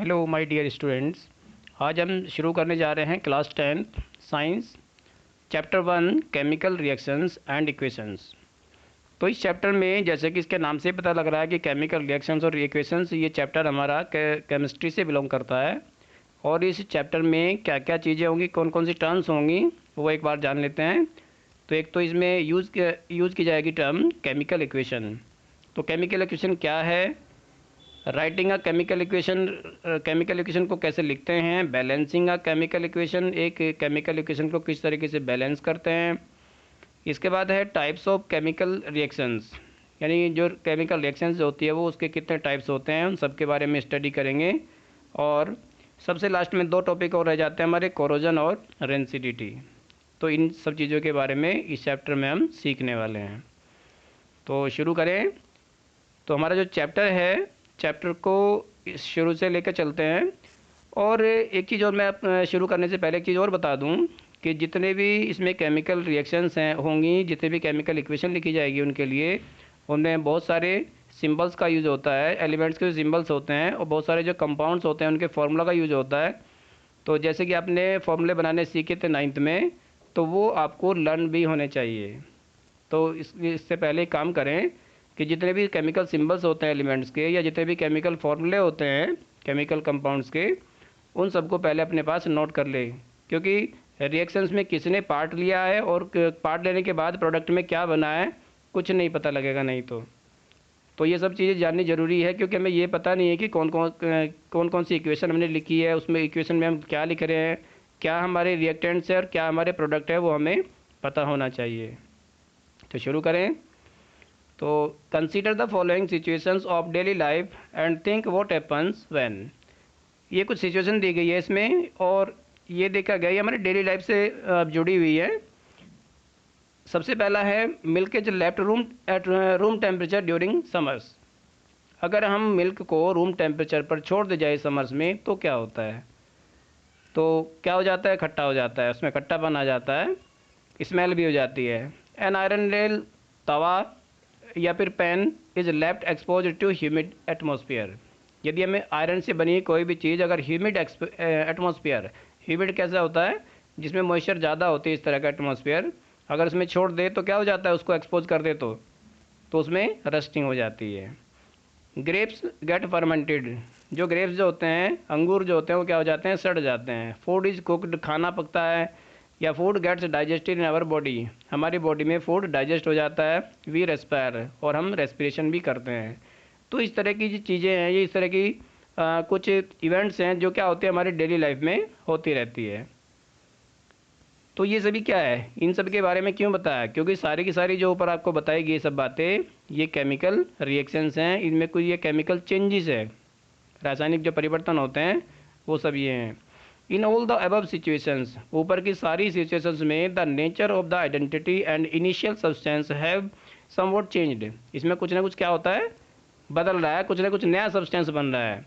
Hello my dear students. आज हम शुरू करने जा रहे हैं class 10th science chapter 1 chemical reactions and equations. तो इस चैप्टर में जैसे कि इसके नाम से पता लग रहा है कि केमिकल रिएक्शंस और इक्वेशंस, ये चैप्टर हमारा केमिस्ट्री से बिलोंग करता है। और इस चैप्टर में क्या क्या चीज़ें होंगी, कौन कौन सी टर्म्स होंगी, वो एक बार जान लेते हैं। तो एक तो इसमें यूज़ की जाएगी टर्म केमिकल इक्वेशन। तो केमिकल इक्वेशन क्या है, writing a chemical equation, chemical equation को कैसे लिखते हैं, बैलेंसिंग अ केमिकल इक्वेशन, एक केमिकल इक्वेशन को किस तरीके से बैलेंस करते हैं। इसके बाद है टाइप्स ऑफ केमिकल रिएक्शंस, यानी जो केमिकल रिएक्शंस होती है वो उसके कितने टाइप्स होते हैं, उन सब के बारे में स्टडी करेंगे। और सबसे लास्ट में दो टॉपिक और रह जाते हैं हमारे, कोरोजन और रेंसिडिटी। तो इन सब चीज़ों के बारे में इस चैप्टर में हम सीखने वाले हैं। तो शुरू करें। तो हमारा जो चैप्टर है, चैप्टर को शुरू से लेकर चलते हैं। और एक चीज़ और, मैं शुरू करने से पहले एक चीज़ और बता दूं कि जितने भी इसमें केमिकल रिएक्शंस हैं होंगी, जितने भी केमिकल इक्वेशन लिखी जाएगी उनके लिए, उनमें बहुत सारे सिंबल्स का यूज़ होता है, एलिमेंट्स के जो सिंबल्स होते हैं, और बहुत सारे जो कंपाउंड्स होते हैं उनके फार्मूला का यूज़ होता है। तो जैसे कि आपने फार्मूले बनाने सीखे थे 9th में, तो वो आपको लर्न भी होने चाहिए। तो इससे पहले एक काम करें कि जितने भी केमिकल सिंबल्स होते हैं एलिमेंट्स के, या जितने भी केमिकल फॉर्मूले होते हैं केमिकल कंपाउंड्स के, उन सबको पहले अपने पास नोट कर ले। क्योंकि रिएक्शंस में किसने पार्ट लिया है और पार्ट लेने के बाद प्रोडक्ट में क्या बना है, कुछ नहीं पता लगेगा नहीं तो ये सब चीज़ें जाननी ज़रूरी है। क्योंकि हमें ये पता नहीं है कि कौन कौन सी इक्वेशन हमने लिखी है, उसमें इक्वेशन में हम क्या लिख रहे हैं, क्या हमारे रिएक्टेंट्स है और क्या हमारे प्रोडक्ट है, वो हमें पता होना चाहिए। तो शुरू करें। तो consider the following situations of daily life and think what happens when. ये कुछ सिचुएशन दी गई है इसमें, और ये देखा गया, ये हमारे डेली लाइफ से जुड़ी हुई है। सबसे पहला है, milk is left room temperature during summers. अगर हम मिल्क को रूम टेम्परेचर पर छोड़ दे जाए समर्स में तो क्या होता है? तो क्या हो जाता है? खट्टा हो जाता है, उसमें खट्टापन आ जाता है, स्मेल भी हो जाती है। एन आयरन रेल, तवा या फिर pan is left expose to humid atmosphere. यदि हमें आयरन से बनी कोई भी चीज़ अगर ह्यूमिड एटमॉस्फेयर, ह्यूमिड कैसा होता है, जिसमें मॉइस्चर ज़्यादा होती है, इस तरह का एटमॉस्फेयर, अगर उसमें छोड़ दे तो क्या हो जाता है, उसको एक्सपोज कर दे तो उसमें रस्टिंग हो जाती है। ग्रेप्स गेट फर्मेंटेड, जो ग्रेप्स जो होते हैं, अंगूर जो होते हैं, वो क्या हो जाते हैं, सड़ जाते हैं। फूड इज़ कुकड, खाना पकता है, या food gets digested in our body, हमारी बॉडी में फूड डाइजेस्ट हो जाता है। वी रेस्पायर, और हम रेस्पिरेशन भी करते हैं। तो इस तरह की जो चीज़ें हैं, ये इस तरह की कुछ इवेंट्स हैं जो क्या होते हैं हमारी डेली लाइफ में होती रहती है। तो ये सभी क्या है, इन सब के बारे में क्यों बताया? क्योंकि सारी की सारी जो ऊपर आपको बताएगी ये सब बातें, ये केमिकल रिएक्शंस हैं, इनमें कोई ये केमिकल चेंजेस है, रासायनिक जो परिवर्तन होते हैं वो सब ये हैं। In all the above situations, ऊपर की सारी सिचुएशंस में, the nature of the identity and initial substance have somewhat changed. इसमें कुछ ना कुछ क्या होता है, बदल रहा है, कुछ ना कुछ नया सब्सटेंस बन रहा है।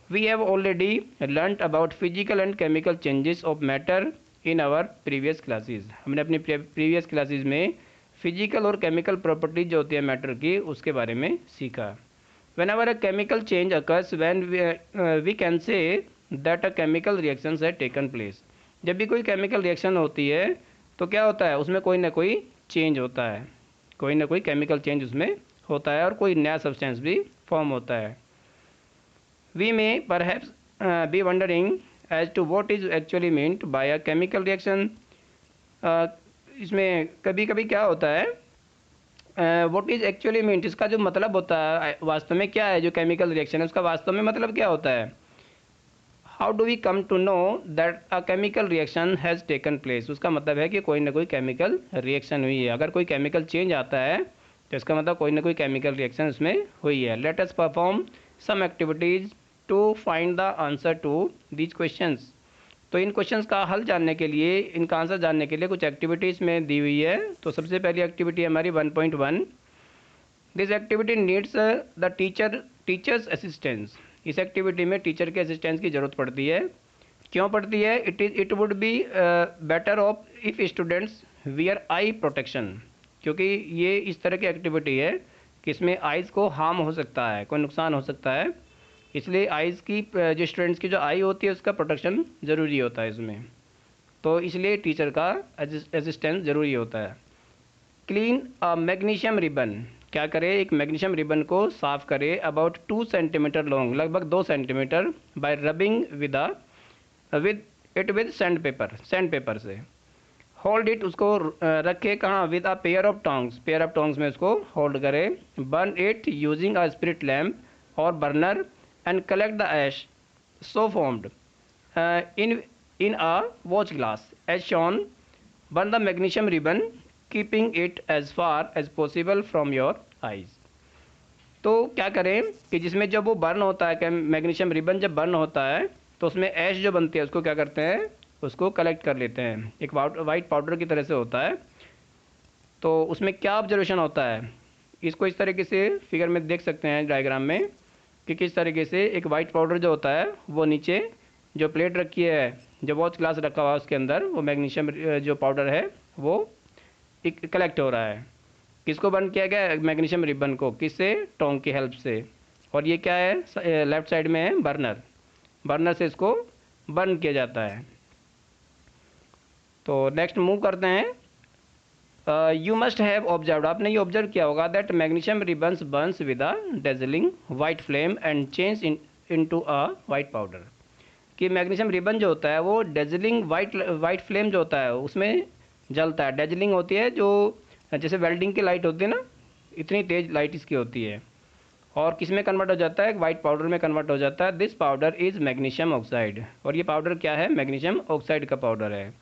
We have already learned about physical and chemical changes of matter in our previous classes. हमने अपनी प्रीवियस क्लासेस में फिजिकल और केमिकल प्रॉपर्टीज जो होती है मैटर की, उसके बारे में सीखा। Whenever a chemical change occurs, when we can say that a chemical reaction has taken place। जब भी कोई केमिकल रिएक्शन होती है तो क्या होता है, उसमें कोई ना कोई चेंज होता है, कोई ना कोई केमिकल चेंज उसमें होता है, और कोई नया सब्सटेंस भी फॉर्म होता है। We may perhaps be wondering as to what is actually meant by a chemical reaction. इसमें कभी कभी क्या होता है, व्हाट इज एक्चुअली मीन्ट, इसका जो मतलब होता है वास्तव में क्या है, जो केमिकल रिएक्शन है उसका वास्तव में मतलब क्या होता है। How do we come to know that a chemical reaction has taken place, उसका मतलब है कि कोई ना कोई केमिकल रिएक्शन हुई है। अगर कोई केमिकल चेंज आता है तो इसका मतलब कोई ना कोई केमिकल रिएक्शन उसमें हुई है। Let us perform some activities to find the answer to these questions. तो इन क्वेश्चंस का हल जानने के लिए, इनका आंसर जानने के लिए कुछ एक्टिविटीज़ में दी हुई है। तो सबसे पहली एक्टिविटी हमारी 1.1, this activity needs the teachers assistance. इस एक्टिविटी में टीचर के असिस्टेंस की ज़रूरत पड़ती है। क्यों पड़ती है? It would be better of if students wear I protection, क्योंकि ये इस तरह की एक्टिविटी है कि इसमें आइज़ को हार्म हो सकता है, कोई नुकसान हो सकता है, इसलिए आइज़ की जो स्टूडेंट्स की जो आई होती है उसका प्रोटेक्शन ज़रूरी होता है इसमें, तो इसलिए टीचर का असिस्टेंस ज़रूरी होता है। क्लीन अ मैग्नीशियम रिबन, क्या करे, एक मैग्नीशियम रिबन को साफ़ करे अबाउट 2 सेंटीमीटर लॉन्ग, लगभग 2 centimeter, by rubbing with it with sand paper से। होल्ड इट, उसको रखे कहाँ, with a pair of tongs में उसको होल्ड करे। Burn it using a spirit lamp और burner and collect the ash so formed in a watch glass as shown. Burn the magnesium ribbon keeping it as far as possible from your eyes. तो क्या करें कि जिसमें जब वो burn होता है, मैग्नीशियम रिबन जब बर्न होता है तो उसमें ऐश जो बनती है उसको क्या करते हैं, उसको कलेक्ट कर लेते हैं, एक वाइट पाउडर की तरह से होता है। तो उसमें क्या ऑब्जर्वेशन होता है, इसको इस तरीके से फिगर में देख सकते हैं डायग्राम में कि किस तरीके से एक वाइट पाउडर जो होता है वो नीचे जो प्लेट रखी है, जो वॉच ग्लास रखा हुआ है उसके अंदर वो मैग्नीशियम जो पाउडर है वो कलेक्ट हो रहा है। किसको बर्न किया गया है, मैग्नीशियम रिबन को, किससे, टोंग की हेल्प से। और ये क्या है, लेफ्ट साइड में है बर्नर से इसको बर्न किया जाता है। तो नेक्स्ट मूव करते हैं। यू मस्ट हैव ऑब्जर्व, आपने ये ऑब्जर्व किया होगा that magnesium ribbons Burns with a dazzling white flame and change into a white powder. कि मैग्नीशियम रिबन जो होता है वो डेजलिंग वाइट फ्लेम जो होता है उसमें जलता है। डेजलिंग होती है जो जैसे वेल्डिंग की लाइट होती है ना, इतनी तेज़ लाइट इसकी होती है, और किस में कन्वर्ट हो जाता है, वाइट पाउडर में कन्वर्ट हो जाता है। This powder is magnesium oxide, और ये पाउडर क्या है, मैग्नीशियम ऑक्साइड का पाउडर है।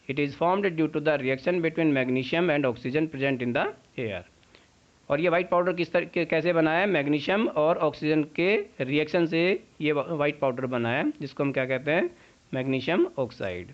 It is formed due to the reaction between magnesium and oxygen present in the air. और ये वाइट पाउडर कैसे बना है, मैग्नीशियम और ऑक्सीजन के रिएक्शन से ये वाइट पाउडर बना है, जिसको हम क्या कहते हैं, मैग्नीशियम ऑक्साइड।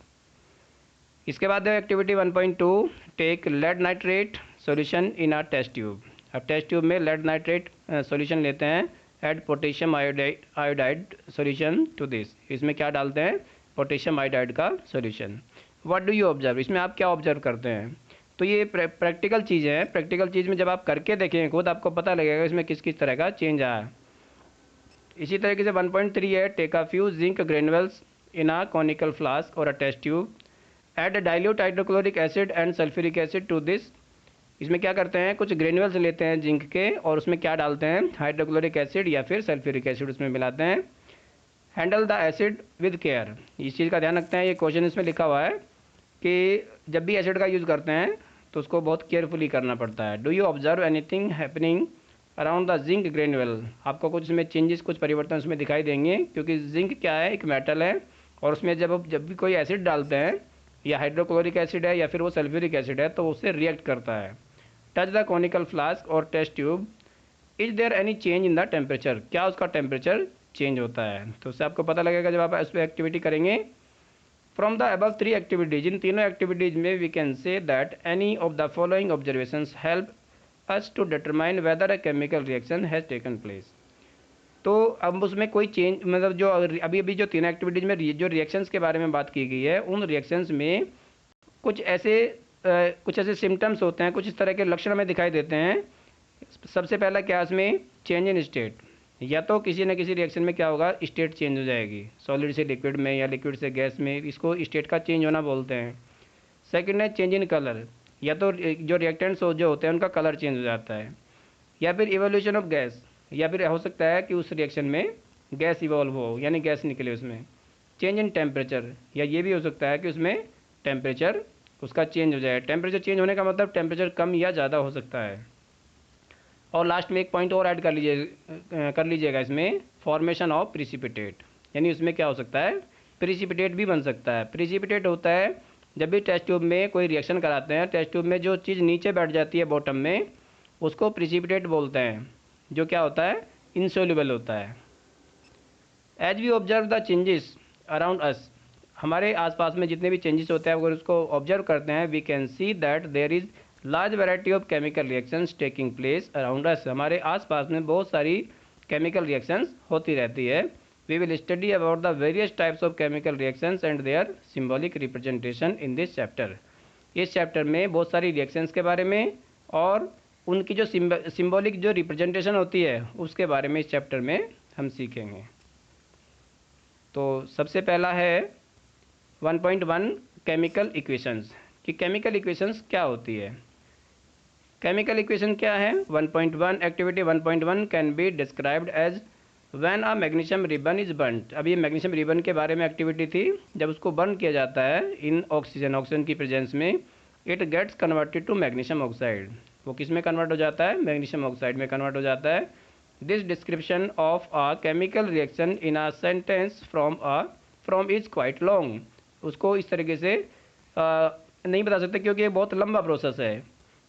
इसके बाद activity 1.2, take lead nitrate solution in a test tube. अब टेस्ट ट्यूब में लेड नाइट्रेट सॉल्यूशन लेते हैं, add potassium iodide solution to this. इसमें क्या डालते हैं, पोटेशियम आयोडाइड का solution. What do you observe, इसमें आप क्या ऑब्जर्व करते हैं। तो ये प्रैक्टिकल चीज़ें हैं, प्रैक्टिकल चीज़ में जब आप करके देखेंगे खुद आपको पता लगेगा इसमें किस किस तरह का चेंज आया है। इसी तरीके से 1.3 है, take a few zinc granules in a conical flask और a test tube, add dilute hydrochloric acid and sulphuric acid to this. इसमें क्या करते हैं, कुछ ग्रेनुअल्स लेते हैं जिंक के और उसमें क्या डालते हैं, हाइड्रोक्लोरिक एसिड या फिर सल्फ्यूरिक एसिड उसमें मिलाते हैं। Handle the acid with care, इस चीज़ का ध्यान रखते हैं, ये क्वेश्चन इसमें लिखा हुआ है कि जब भी एसिड का यूज़ करते हैं तो उसको बहुत केयरफुली करना पड़ता है। Do you observe anything happening around the zinc granule, आपको कुछ इसमें चेंजेस, कुछ परिवर्तन उसमें दिखाई देंगे, क्योंकि जिंक क्या है, एक मेटल है, और उसमें जब भी कोई एसिड डालते हैं, या हाइड्रोक्लोरिक एसिड है या फिर वो सल्फ्यूरिक एसिड है, तो उससे रिएक्ट करता है। टच द कॉनिकल फ्लास्क और test tube, is there any change in the temperature, क्या उसका टेम्परेचर चेंज होता है। तो उससे आपको पता लगेगा जब आप इस पर एक्टिविटी करेंगे। फ्रॉम द अबव 3 एक्टिविटीज, इन तीनों एक्टिविटीज में we can say that any of the following observations help us to determine whether a chemical reaction has taken place. तो अब उसमें कोई चेंज, मतलब जो अभी अभी जो तीनों एक्टिविटीज में जो रिएक्शंस के बारे में बात की गई है, उन रिएक्शंस में कुछ ऐसे सिम्टम्स होते हैं, कुछ इस तरह के लक्षण हमें दिखाई देते हैं। सबसे पहला क्या, इसमें चेंज इन स्टेट, या तो किसी न किसी रिएक्शन में क्या होगा, स्टेट चेंज हो जाएगी, सॉलिड से लिक्विड में या लिक्विड से गैस में, इसको स्टेट का चेंज होना बोलते हैं। सेकंड है चेंज इन कलर, या तो जो रिएक्टेंट्स जो होते हैं उनका कलर चेंज हो जाता है, या फिर इवोल्यूशन ऑफ गैस, या फिर हो सकता है कि उस रिएक्शन में गैस इवॉल्व हो, यानी गैस निकले उसमें। चेंज इन टेम्परेचर, या ये भी हो सकता है कि उसमें टेम्परेचर उसका चेंज हो जाए। टेम्परेचर चेंज होने का मतलब टेम्परेचर कम या ज़्यादा हो सकता है। और लास्ट में एक पॉइंट और ऐड कर लीजिएगा इसमें, फॉर्मेशन ऑफ प्रिसिपिटेट, यानी उसमें क्या हो सकता है, प्रिसिपिटेट भी बन सकता है। प्रिसिपिटेट होता है जब भी टेस्ट ट्यूब में कोई रिएक्शन कराते हैं, टेस्ट ट्यूब में जो चीज़ नीचे बैठ जाती है बॉटम में, उसको प्रिसिपिटेट बोलते हैं, जो क्या होता है, इनसोल्यूबल होता है। As we observe the changes around us, हमारे आसपास में जितने भी चेंजेस होते हैं अगर उसको ऑब्जर्व करते हैं, we can see that there is large variety of chemical reactions taking place around us, हमारे आसपास में बहुत सारी केमिकल रिएक्शंस होती रहती है। We will study about the various types of chemical reactions and their symbolic representation in this chapter. इस chapter में बहुत सारी रिएक्शंस के बारे में और उनकी जो सिम्बॉलिक जो रिप्रेजेंटेशन होती है उसके बारे में इस चैप्टर में हम सीखेंगे। तो सबसे पहला है 1.1 केमिकल इक्वेशंस, कि केमिकल इक्वेशंस क्या होती है। केमिकल इक्वेशन क्या है? 1.1 activity 1.1 can be described as when a magnesium ribbon is burned. अब ये मैग्नीशियम रिबन के बारे में एक्टिविटी थी। जब उसको बर्न किया जाता है इन ऑक्सीजन की प्रेजेंस में, it gets converted to magnesium oxide. वो किस में कन्वर्ट हो जाता है? मैग्नीशियम ऑक्साइड में कन्वर्ट हो जाता है। This description of a chemical reaction in a sentence from is quite long. उसको इस तरीके से नहीं बता सकते क्योंकि ये बहुत लंबा प्रोसेस है।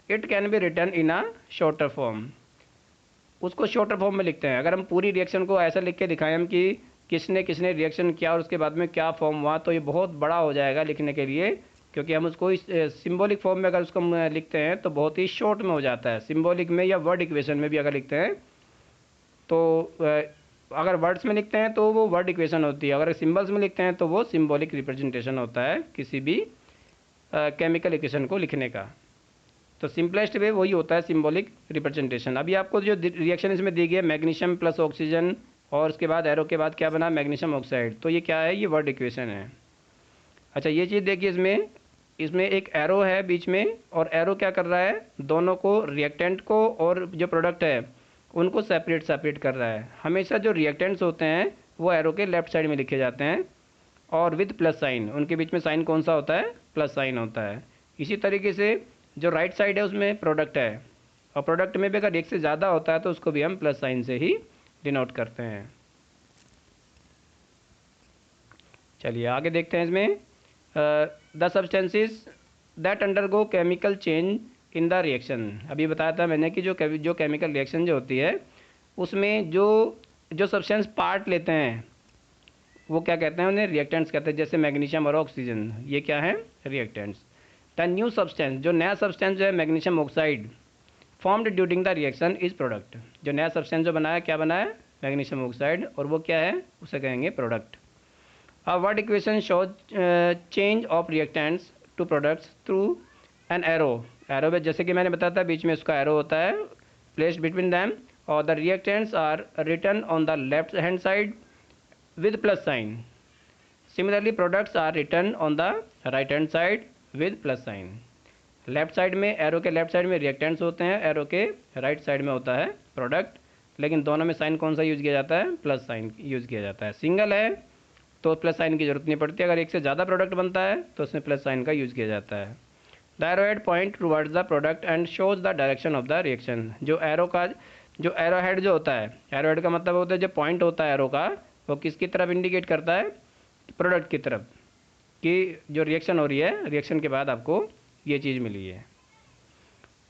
It can be written in a shorter form. उसको शॉर्टर फॉर्म में लिखते हैं। अगर हम पूरी रिएक्शन को ऐसा लिख के दिखाएं हम कि किसने किसने रिएक्शन किया और उसके बाद में क्या फॉर्म हुआ, तो ये बहुत बड़ा हो जाएगा लिखने के लिए, क्योंकि हम उसको इस सिंबॉलिक फॉर्म में अगर उसको हम लिखते हैं तो बहुत ही शॉर्ट में हो जाता है। सिंबॉलिक में या वर्ड इक्वेशन में भी अगर लिखते हैं तो अगर वर्ड्स में लिखते हैं तो वो वर्ड इक्वेशन होती है, अगर सिंबल्स में लिखते हैं तो वो सिंबॉलिक रिप्रेजेंटेशन होता है किसी भी केमिकल इक्वेशन को लिखने का। तो सिंपलेस्ट वे वही होता है, सिंबॉलिक रिप्रेजेंटेशन। अभी आपको जो रिएक्शन इसमें दी गई है मैग्नीशियम प्लस ऑक्सीजन और उसके बाद एरो के बाद क्या बना? Magnesium oxide. तो ये क्या है? ये वर्ड इक्वेशन है। अच्छा, ये चीज़ देखिए, इसमें इसमें एक एरो है बीच में, और एरो क्या कर रहा है? दोनों को, रिएक्टेंट को और जो प्रोडक्ट है उनको सेपरेट कर रहा है। हमेशा जो रिएक्टेंट्स होते हैं वो एरो के लेफ्ट साइड में लिखे जाते हैं और विद प्लस साइन। उनके बीच में साइन कौन सा होता है? प्लस साइन होता है। इसी तरीके से जो राइट साइड है उसमें प्रोडक्ट है, और प्रोडक्ट में भी अगर एक से ज़्यादा होता है तो उसको भी हम प्लस साइन से ही डिनोट करते हैं। चलिए आगे देखते हैं। इसमें the substances that undergo chemical change in the reaction. अभी बताया था मैंने कि जो केमिकल रिएक्शन जो होती है उसमें जो जो सब्सटेंस पार्ट लेते हैं वो क्या कहते हैं? उन्हें रिएक्टेंट्स कहते हैं। जैसे मैग्नीशियम और ऑक्सीजन, ये क्या है? रिएक्टेंट्स। द न्यू सब्सटेंस, जो नया सब्सटेंस जो है magnesium oxide, formed during the reaction is product. जो नया सब्सटेंस जो बनाया, क्या बनाया? मैग्नीशियम ऑक्साइड, और वो क्या है? उसे कहेंगे product. A word equation shows change of reactants to products through an arrow. Arrow में जैसे कि मैंने बताया था बीच में उसका एरो होता है प्लेस्ड बिटवीन दैम, और the reactants are written on the left hand side with plus sign. Similarly, products are written on the right hand side with plus sign. Left side में, एरो के left side में reactants होते हैं, arrow के right side में होता है product, लेकिन दोनों में साइन कौन सा यूज़ किया जाता है? प्लस साइन यूज़ किया जाता है। सिंगल है तो प्लस साइन की जरूरत नहीं पड़ती, अगर एक से ज़्यादा प्रोडक्ट बनता है तो उसमें प्लस साइन का यूज़ किया जाता है। The arrow head point towards the product and shows the direction of the reaction. जो एरो हेड जो होता है, एरो हेड का मतलब होता है जो पॉइंट होता है एरो का, वो किसकी तरफ इंडिकेट करता है? प्रोडक्ट की तरफ, कि जो रिएक्शन हो रही है, रिएक्शन के बाद आपको ये चीज़ मिली है।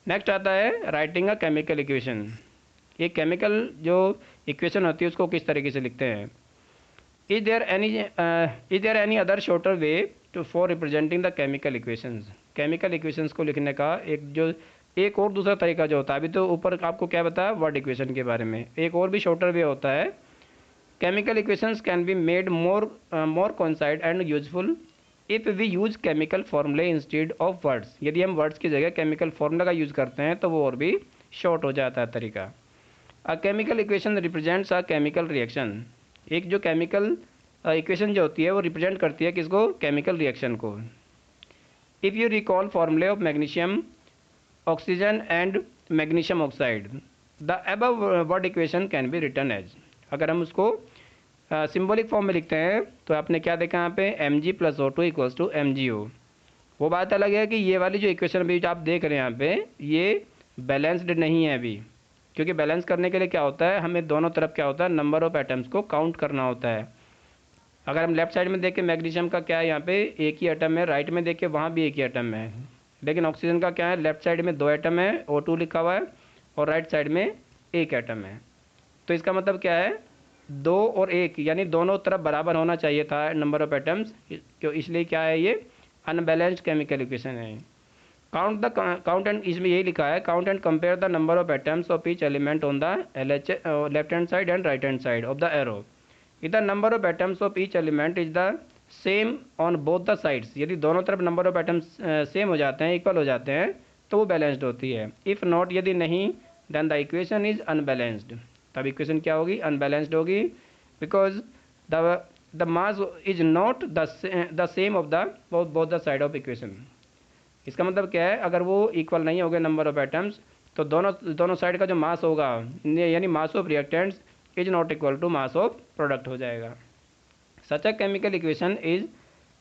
नेक्स्ट आता है राइटिंग अ केमिकल इक्वेशन। ये केमिकल जो इक्वेशन होती है उसको किस तरीके से लिखते हैं? Is there any other shorter way to for representing the chemical equations. Chemical equations को लिखने का एक और दूसरा तरीका जो होता है, अभी तो ऊपर आपको क्या बताया वर्ड इक्वेशन के बारे में, एक और भी शॉर्टर वे होता है। Chemical equations can be made more concise and useful if we use chemical formulae instead of words. यदि हम words की जगह chemical formula का यूज़ करते हैं तो वो और भी short हो जाता है तरीका। A chemical equation represents a chemical reaction. एक जो chemical equation जो होती है वो represent करती है किसको? chemical reaction को। If you recall formulae of magnesium, oxygen and magnesium oxide, the above word equation can be written as। अगर हम उसको सिंबॉलिक फॉर्म में लिखते हैं तो आपने क्या देखा यहाँ पे? Mg + O2 = MgO। वो बात अलग है कि ये वाली जो इक्वेशन अभी आप देख रहे हैं यहाँ पे, ये बैलेंस्ड नहीं है अभी, क्योंकि बैलेंस करने के लिए क्या होता है? हमें दोनों तरफ क्या होता है? नंबर ऑफ एटम्स को काउंट करना होता है। अगर हम लेफ्ट साइड में देखें मैग्नीशियम का क्या है? यहाँ पे एक ही एटम है, राइट में देखें वहाँ भी एक ही एटम है, लेकिन ऑक्सीजन का क्या है? लेफ्ट साइड में 2 एटम है, O2 लिखा हुआ है, और राइट साइड में 1 एटम है। तो इसका मतलब क्या है? 2 और 1, यानी दोनों तरफ बराबर होना चाहिए था नंबर ऑफ एटम्स, क्यों? इसलिए क्या है? ये अनबैलेंस्ड केमिकल इक्वेशन है। काउंट एंड, इसमें यही लिखा है, count and compare the number of atoms of each element on the left hand side and right hand side of the arrow. If the number of atoms of each element is the same on both the sides. यदि दोनों तरफ number of atoms same हो जाते हैं, equal हो जाते हैं, तो वो बैलेंस्ड होती है। इफ़ नॉट, यदि नहीं, then the equation is unbalanced. तब इक्वेशन क्या होगी? अनबैलेंस्ड होगी, because the the mass is not the same of the both the side of equation. इसका मतलब क्या है, अगर वो इक्वल नहीं होंगे नंबर ऑफ एटम्स, तो दोनों साइड का जो मास होगा, यानी mass of reactants is not equal to mass of product हो जाएगा। Such a chemical equation is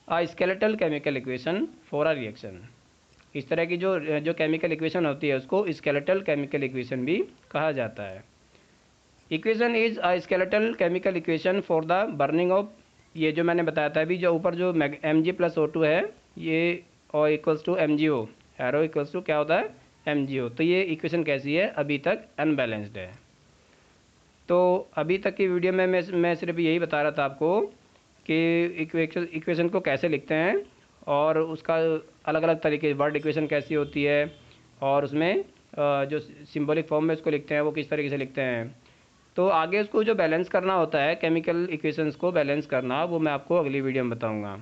a skeletal chemical equation for a reaction. इस तरह की जो केमिकल इक्वेशन होती है उसको स्केलेटल केमिकल इक्वेशन भी कहा जाता है। Equation is a skeletal chemical equation for the burning of, ये जो मैंने बताया था अभी, जो ऊपर जो Mg+O2 है, ये और equals to MgO, arrow equals to क्या होता है, MgO। तो ये इक्वेशन कैसी है, अभी तक अनबैलेंस्ड है। तो अभी तक की वीडियो में मैं सिर्फ यही बता रहा था आपको कि इक्वेशन को कैसे लिखते हैं और उसका अलग अलग तरीके, वर्ड इक्वेशन कैसी होती है, और उसमें जो सिंबॉलिक फॉर्म में उसको लिखते हैं वो किस तरीके से लिखते हैं। तो आगे उसको जो बैलेंस करना होता है, केमिकल इक्वेशंस को बैलेंस करना, वो मैं आपको अगली वीडियो में बताऊंगा।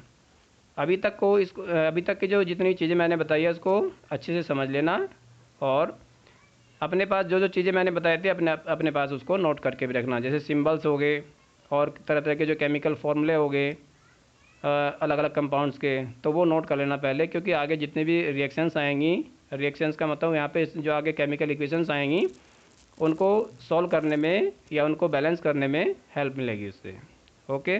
अभी तक की जो जितनी चीज़ें मैंने बताई है उसको अच्छे से समझ लेना, और अपने पास जो चीज़ें मैंने बताई थी अपने पास उसको नोट करके भी रखना, जैसे सिंबल्स हो गए और तरह तरह के जो केमिकल फॉर्मूले हो गए अलग अलग कंपाउंड्स के, तो वो नोट कर लेना पहले, क्योंकि आगे जितने भी रिएक्शंस आएंगी, रिएक्शंस का मतलब यहाँ पे जो आगे केमिकल इक्वेशंस आएंगी उनको सॉल्व करने में या उनको बैलेंस करने में हेल्प मिलेगी उससे। ओके।